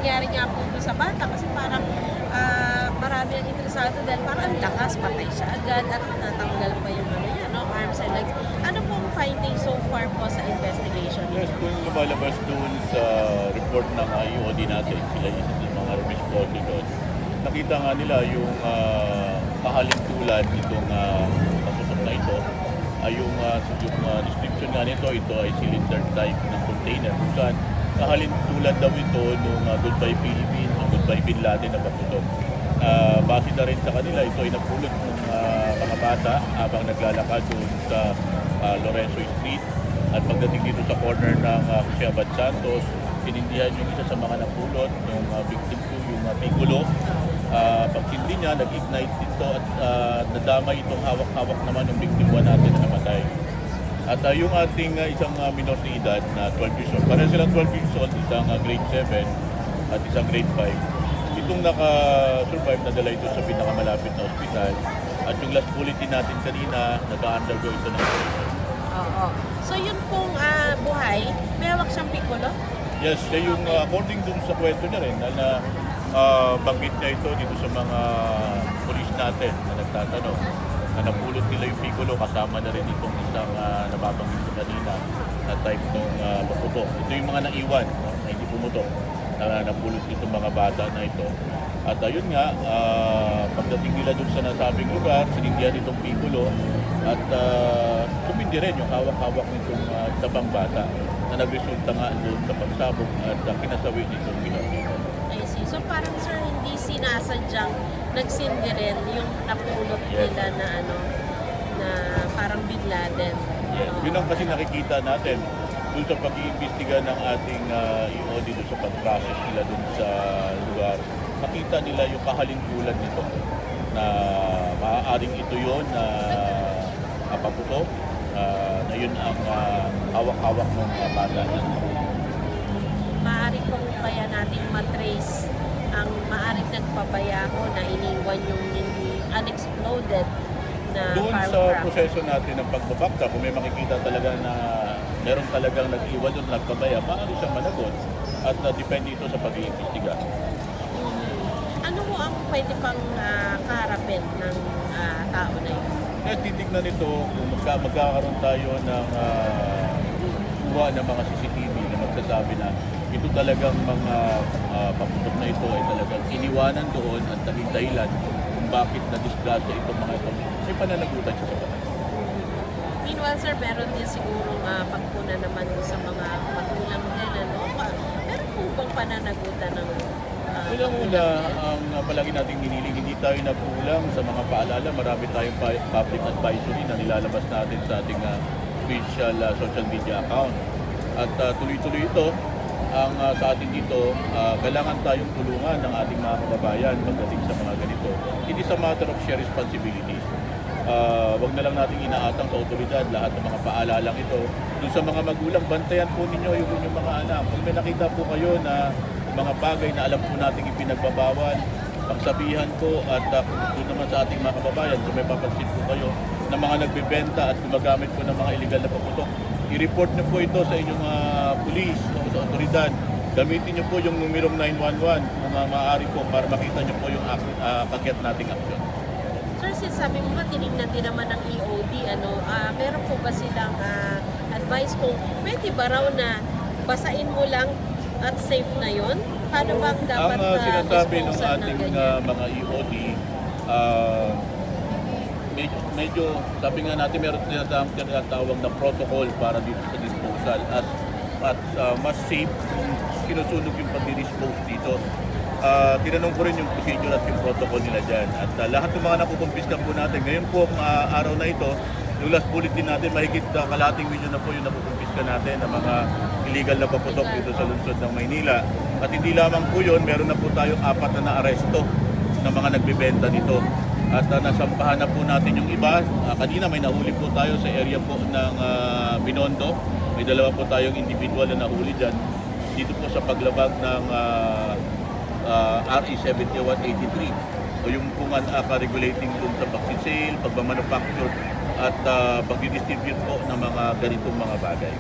nangyari nga po sa bata kasi parang marami ang interesado dahil parang ang lakas, patay siya agad at natanggal pa yung arms and legs. Ano pong finding so far po sa investigation? Yes, kung lumalabas doon sa report ng IOD natin, sila isa ng mga responsible doon, nakita nga nila yung kahalintulad itong pasutok na ito ay yung description nga nito, ito ay cylinder type ng container kung saan kahalintulad daw ito nung Goodbye Philippines o Goodbye Bin Laden na pasutok. Base na rin sa kanila, ito ay napulot ng mga bata habang naglalakad doon sa Lorenzo Street at pagdating dito sa corner ng Jose Abad Santos, sinindihan yung isa sa mga napulot ng victim ko, yung Piccolo. Pagtindi niya, nag-ignite dito at nadamay itong hawak-hawak naman ng victim 1 natin na namatay. At yung ating isang minor de edad na 12 years old, pareho silang 12 years old, isang grade 7 at isang grade 5. Itong naka-survive na dala ito sa pinakamalapit na ospital at yung last bulletin natin kanina, nag-undergo ito ng operation. Oo. So yun pong buhay, may hawak siyang Piccolo? Yes, siya yung according dun sa kwento niya rin na banggit niya ito dito sa mga pulis natin na nagtatanong na napulot nila yung Piccolo kasama na rin itong isang nababanggit ko kanina na type ng paputok. Ito yung mga naiwan na hindi pumutok na napulot itong mga bata na ito. At ayun nga, pagdating nila dun sa nasabing lugar, sinindihan itong Piccolo at tumindi rin yung hawak-hawak nitong tabang bata na nagresulta nga doon sa pagsabog at kinasawi nitong pinapito. I see. So parang sir, hindi sinasadyang nagsindi rin yung napulot nila na na parang Bin Laden. Yes. Yun ang kasi nakikita natin doon sa pag-iimbestiga ng ating EOD doon sa pag-process nila doon sa lugar. Makita nila yung kahalintulad nito na maaaring ito yun na paputok na yun ang hawak-hawak ng bata niya. Maaari pong kaya natin matrace ang maaaring nagpabayako na iniwan yung hindi unexploded na doon sa firecracker. proseso natin ng pagbabakta, kung may makikita talaga na meron talagang nag-iwan doon, nagpabaya, maaari siyang managot at depende ito sa pag-iimbestiga. Ano mo ang pwede pang kaharapin ng tao na yun? Kaya titignan ito kung magkakaroon tayo ng kuha ng mga CCTV na magsasabi na ito talagang mga paputok na ito ay talagang iniwanan doon at naging dahilan kung bakit na-disgrasya itong mga ito. Kasi pananagutan siya sa batas. Meanwhile sir, meron din sigurong pagpuna naman sa mga magulang din. Meron po bang pananagutan ng Unang-una, ang palagi nating giniling, hindi tayo nagkulang sa mga paalala. Marami tayong public advisory na nilalabas natin sa ating official social media account. At tuloy-tuloy ito. Ang sa atin dito, kailangan tayong tulungan ng ating mga kababayan pagdating sa mga ganito. It is a matter of shared responsibilities. Wag na lang natin inaatang sa otoridad lahat ng mga paalalang ito. Doon sa mga magulang, bantayan po ninyo yung inyong mga anak. Kung may nakita po kayo na mga bagay na alam po natin ipinagbabawal, pagsabihan po at doon naman sa ating mga kababayan, kung may papansin po kayo na mga nagbebenta at gumagamit po ng mga illegal na paputok, i-report niyo po ito sa inyong pulis o sa otoridad. Gamitin niyo po yung numerong 911 kung maaari po para makita niyo po yung kagyat nating aksyon. Sir, sabi mo ba, tinignan din naman ng EOD, meron po ba silang advice kung pwede ba raw na basain mo lang at safe na yun? Paano bang dapat ang sinasabi ng disposal ating mga EOD, medyo, sabi nga natin, meron tinatawag na protocol para dito sa disposal at mas safe kung sinusunog yung pag-dispose dito. Tinanong ko rin yung procedure at yung protocol nila dyan. At lahat ng mga nakukumpiska po natin, ngayon po ang araw na ito, yung last bulletin natin, mahigit kalating milyon na po yung nakukumpiska natin ng mga illegal na paputok dito sa lungsod ng Maynila. At hindi lamang po yun, meron na po tayong 4 na naaresto ng mga nagbebenta dito. At nasampahan na po natin yung iba. Kanina may nahuli po tayo sa area po ng Binondo. May 2 po tayong individual na nahuli dyan. Dito po sa paglabag ng RE 7183 o yung pungan regulating dun sa vaccine sale, pagmamanufacture at pag-distribute po ng mga ganitong mga bagay.